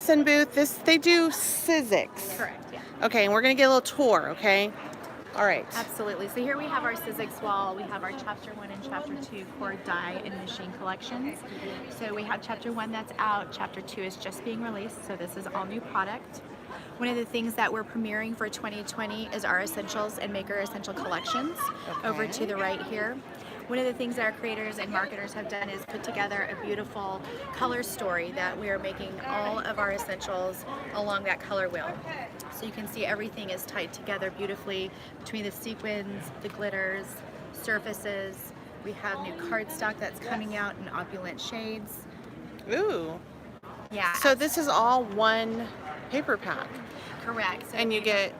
Ellison booth. They do Sizzix. Correct, yeah. Okay, and we're gonna get a little tour, okay? All right. Absolutely. So here we have our Sizzix wall. We have our Chapter 1 and Chapter 2 core die and machine collections. So we have Chapter 1 that's out. Chapter 2 is just being released. So this is all new product. One of the things that we're premiering for 2020 is our Essentials and Maker Essential collections over to the right here. One of the things that our creators and marketers have done is put together a beautiful color story that we are making all of our essentials along that color wheel. So you can see everything is tied together beautifully between the sequins, the glitters, surfaces. We have new cardstock that's coming out in opulent shades. Ooh. Yeah. So this is all one paper pack. Correct. So And you get...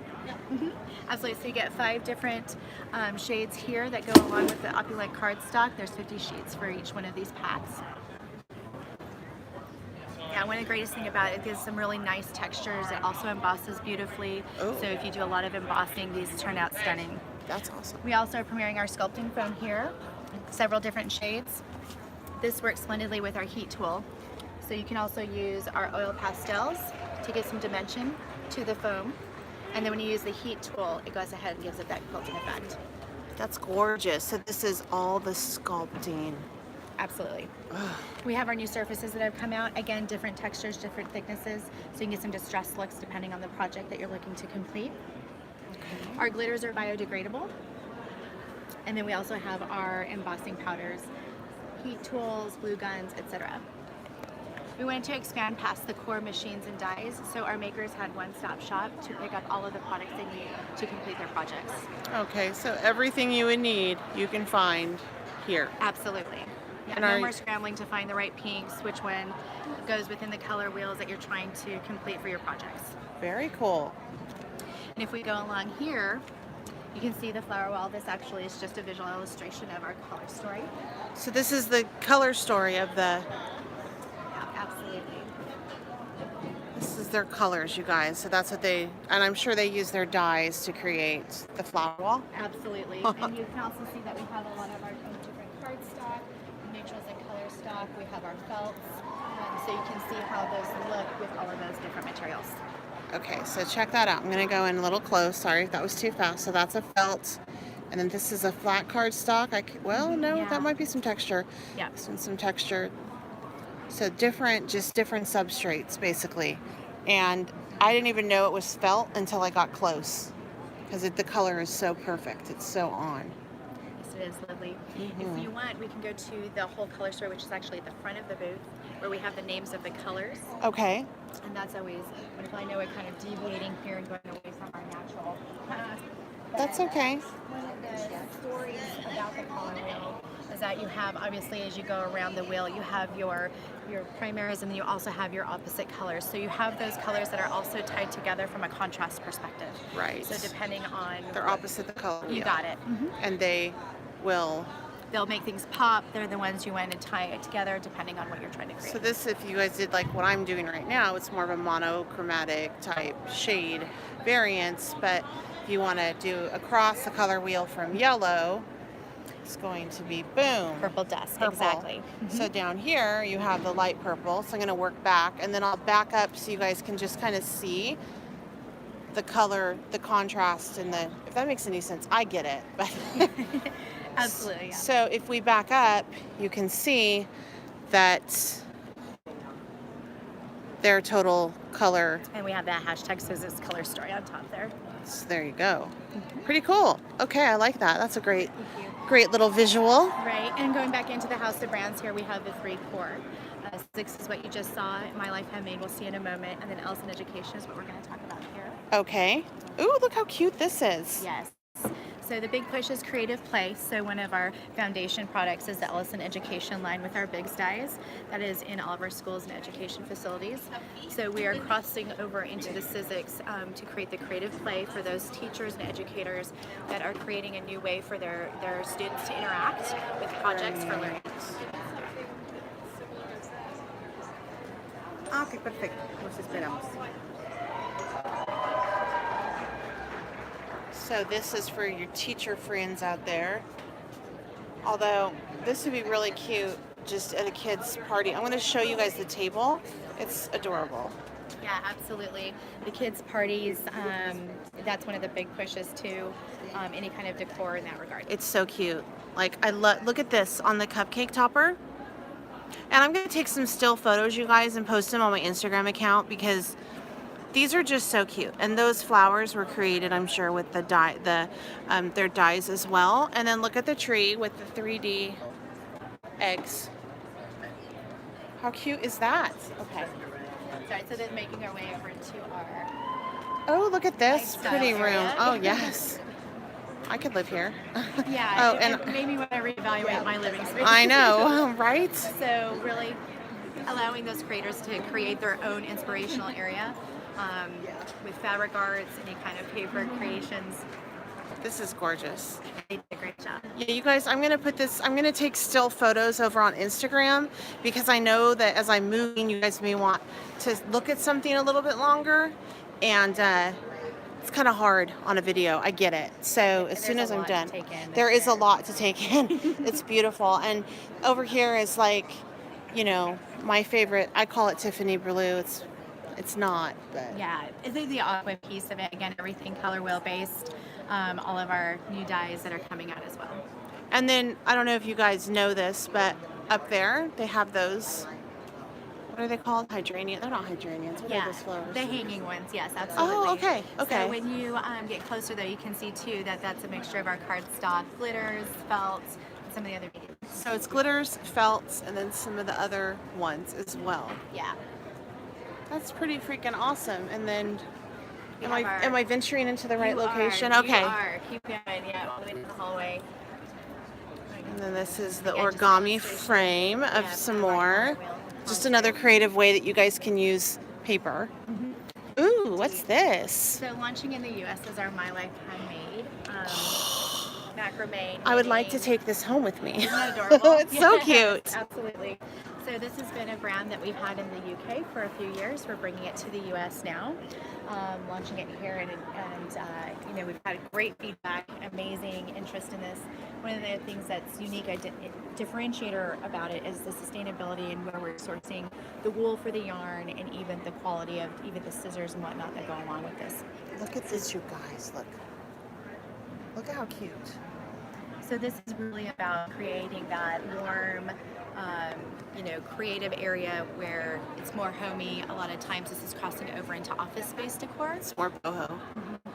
Absolutely. So you get 5 different shades here that go along with the opulent cardstock. There's 50 sheets for each one of these packs. Yeah, one of the greatest thing about it gives some really nice textures. It also embosses beautifully. Oh. So if you do a lot of embossing, these turn out stunning. That's awesome. We also are premiering our sculpting foam here, several different shades. This works splendidly with our heat tool. So you can also use our oil pastels to give some dimension to the foam. And then when you use the heat tool, it goes ahead and gives it that quilting effect. That's gorgeous. So this is all the sculpting. Absolutely. We have our new surfaces that have come out. Again, different textures, different thicknesses, so you can get some distressed looks depending on the project that you're looking to complete. Okay. Our glitters are biodegradable. And then we also have our embossing powders, heat tools, glue guns, etc. We wanted to expand past the core machines and dies, so our makers had one-stop shop to pick up all of the products they need to complete their projects. Okay, so everything you would need, you can find here. Absolutely. Yeah, no more scrambling to find the right pinks, which one goes within the color wheels that you're trying to complete for your projects. Very cool. And if we go along here, you can see the flower wall. This actually is just a visual illustration of our color story. So this is the color story of the... Absolutely. This is their colors, you guys. So that's what they, and I'm sure they use their dyes to create the flower wall. Absolutely. And you can also see that we have a lot of our different cardstock, neutrals and color stock. We have our felts. So you can see how those look with all of those different materials. Okay, so check that out. I'm going to go in a little close. Sorry if that was too fast. So that's a felt. And then this is a flat cardstock. That might be some texture. Yeah. Some texture. So just different substrates, basically. And I didn't even know it was felt until I got close, because the color is so perfect. It's so on. Yes, it is lovely. If you want, we can go to the whole color story, which is actually at the front of the booth, where we have the names of the colors. Okay. And that's always wonderful. I know we're kind of deviating here and going away from our natural path. That's okay. One of the stories about the color wheel is that you have, obviously, as you go around the wheel, you have your primaries, and then you also have your opposite colors. So you have those colors that are also tied together from a contrast perspective. Right. So depending on... They're opposite the color wheel. You got it. And they'll make things pop. They're the ones you want to tie it together depending on what you're trying to create. So this, if you guys did like what I'm doing right now, it's more of a monochromatic type shade variance. But if you want to do across the color wheel from yellow, it's going to be boom. Purple dust, purple. Exactly. So down here you have the light purple. So I'm going to work back, and then I'll back up so you guys can just kind of see the color, the contrast, and if that makes any sense. I get it, but Absolutely. Yeah. So if we back up, you can see that their total color. And we have that hashtag Sizzix color story on top there. So there you go. Pretty cool. Okay, I like that. That's a great little visual. Right, and going back into the house of brands here, we have the 3 core. Sizzix is what you just saw. My Life Handmade, we'll see in a moment. And then Ellison Education is what we're going to talk about here. Okay. Ooh, look how cute this is. Yes. So the big push is creative play. So one of our foundation products is the Ellison Education line with our Bigs dies. That is in all of our schools and education facilities. So we are crossing over into the Sizzix to create the creative play for those teachers and educators that are creating a new way for their students to interact with projects for learning. Ok, perfecto. Los esperamos. So this is for your teacher friends out there. Although this would be really cute just at a kid's party. I'm going to show you guys the table. It's adorable. Yeah, absolutely. The kids' parties, that's one of the big pushes too. Any kind of decor in that regard. It's so cute. Like I look at this on the cupcake topper. And I'm going to take some still photos, you guys, and post them on my Instagram account because these are just so cute. And those flowers were created, I'm sure, with the their dyes as well. And then look at the tree with the 3D eggs. How cute is that? Okay. Sorry, so then making our way over to our Oh, look at this lifestyle pretty room. area. Oh, yes. I could live here. Yeah, Oh, and it made me want to reevaluate my living space. I know, right? So really allowing those creators to create their own inspirational area with fabric arts, any kind of paper creations. This is gorgeous. They did a great job. Yeah, you guys, I'm gonna take still photos over on Instagram because I know that as I'm moving, you guys may want to look at something a little bit longer, and it's kind of hard on a video. I get it. So as soon as I'm done, there is a lot to take in. It's beautiful, and over here is like, my favorite. I call it Tiffany blue. It's not, but Yeah, this is the aqua piece of it. Again, everything color wheel based. All of our new dyes that are coming out as well. And then I don't know if you guys know this, but up there they have those. What are they called? Hydrangea? They're not hydrangeas. What are those flowers? The hanging ones, yes, absolutely. Oh, okay, okay. So when you get closer though, you can see too that that's a mixture of our cardstock, glitters, felts, and some of the other mediums. So it's glitters, felts, and then some of the other ones as well. Yeah. That's pretty freaking awesome. And then, We am have I venturing into the right You location? are, Okay. You are. Keep going, yeah, all the way to the hallway. And then this is the Again, just origami illustration. frame of Yeah, some of our more. color wheel. Just another creative way that you guys can use paper. Ooh, what's this? So launching in the U.S. is our My Life Handmade macrame. I would like to knitting. take this home with me. Isn't that adorable? It's so Yes, cute. Absolutely. So this has been a brand that we've had in the UK for a few years. We're bringing it to the US now, launching it here, and we've had great feedback, amazing interest in this. One of the things that's unique, differentiator about it is the sustainability and where we're sourcing the wool for the yarn and even the quality of even the scissors and whatnot that go along with this. Look at this, you guys. Look. Look at how cute. So this is really about creating that warm, creative area where it's more homey. A lot of times this is crossing over into office space decor. It's more boho.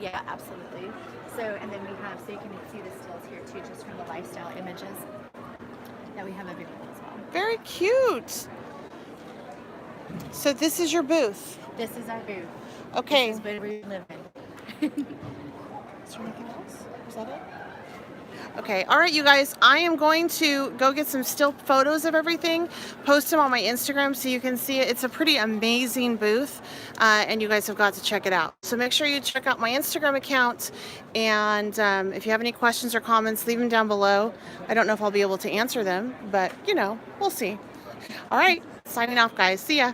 Yeah, absolutely. So, and then we have, so you can see the stills here too, just from the lifestyle images that we have available as well. Very cute. So this is your booth. This is our booth. Okay. This is where we live in. Is there anything else? Is that it? Okay, all right, you guys, I am going to go get some still photos of everything, post them on my Instagram so you can see it. It's a pretty amazing booth, and you guys have got to check it out. So make sure you check out my Instagram account, and if you have any questions or comments, leave them down below. I don't know if I'll be able to answer them, but, we'll see. All right, signing off, guys. See ya.